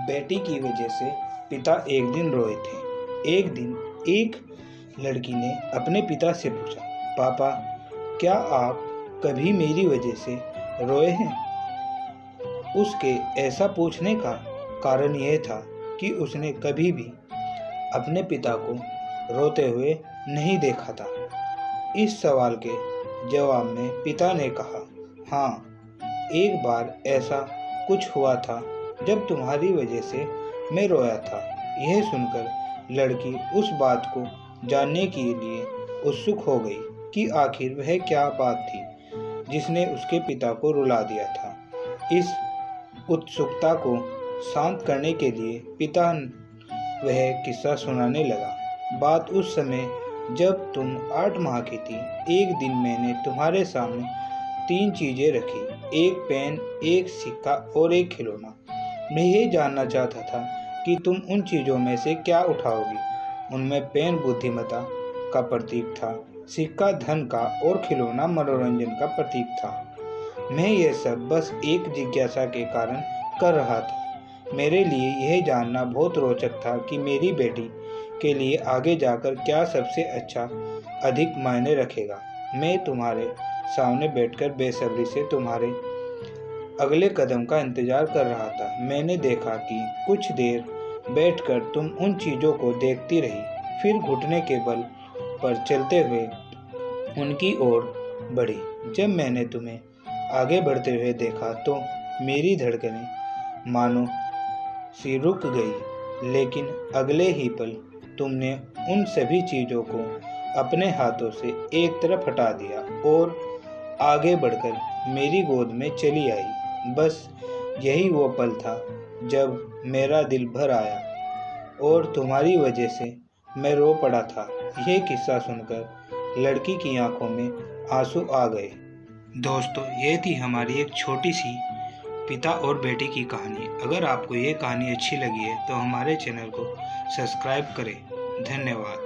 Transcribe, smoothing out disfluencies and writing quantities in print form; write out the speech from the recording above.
बेटी की वजह से पिता एक दिन रोए थे। एक दिन एक लड़की ने अपने पिता से पूछा, पापा, क्या आप कभी मेरी वजह से रोए हैं? उसके ऐसा पूछने का कारण यह था कि उसने कभी भी अपने पिता को रोते हुए नहीं देखा था। इस सवाल के जवाब में पिता ने कहा, हाँ, एक बार ऐसा कुछ हुआ था जब तुम्हारी वजह से मैं रोया था। यह सुनकर लड़की उस बात को जानने के लिए उत्सुक हो गई कि आखिर वह क्या बात थी जिसने उसके पिता को रुला दिया था। इस उत्सुकता को शांत करने के लिए पिता वह किस्सा सुनाने लगा। बात उस समय जब तुम 8 माह की थी। एक दिन मैंने तुम्हारे सामने 3 चीज़ें रखी, एक पेन, एक सिक्का और एक खिलौना। मैं ये जानना चाहता था कि तुम उन चीज़ों में से क्या उठाओगी। उनमें पेन बुद्धिमत्ता का प्रतीक था, सिक्का धन का और खिलौना मनोरंजन का प्रतीक था। मैं यह सब बस एक जिज्ञासा के कारण कर रहा था। मेरे लिए यह जानना बहुत रोचक था कि मेरी बेटी के लिए आगे जाकर क्या सबसे अच्छा अधिक मायने रखेगा। मैं तुम्हारे सामने बैठकर बेसब्री से तुम्हारे अगले कदम का इंतजार कर रहा था। मैंने देखा कि कुछ देर बैठकर तुम उन चीज़ों को देखती रही, फिर घुटने के बल पर चलते हुए उनकी ओर बढ़ी। जब मैंने तुम्हें आगे बढ़ते हुए देखा तो मेरी धड़कनें मानो सी रुक गई, लेकिन अगले ही पल तुमने उन सभी चीज़ों को अपने हाथों से एक तरफ हटा दिया और आगे बढ़कर मेरी गोद में चली आई। बस यही वो पल था जब मेरा दिल भर आया और तुम्हारी वजह से मैं रो पड़ा था। यह किस्सा सुनकर लड़की की आंखों में आंसू आ गए। दोस्तों, ये थी हमारी एक छोटी सी पिता और बेटी की कहानी। अगर आपको ये कहानी अच्छी लगी है तो हमारे चैनल को सब्सक्राइब करें। धन्यवाद।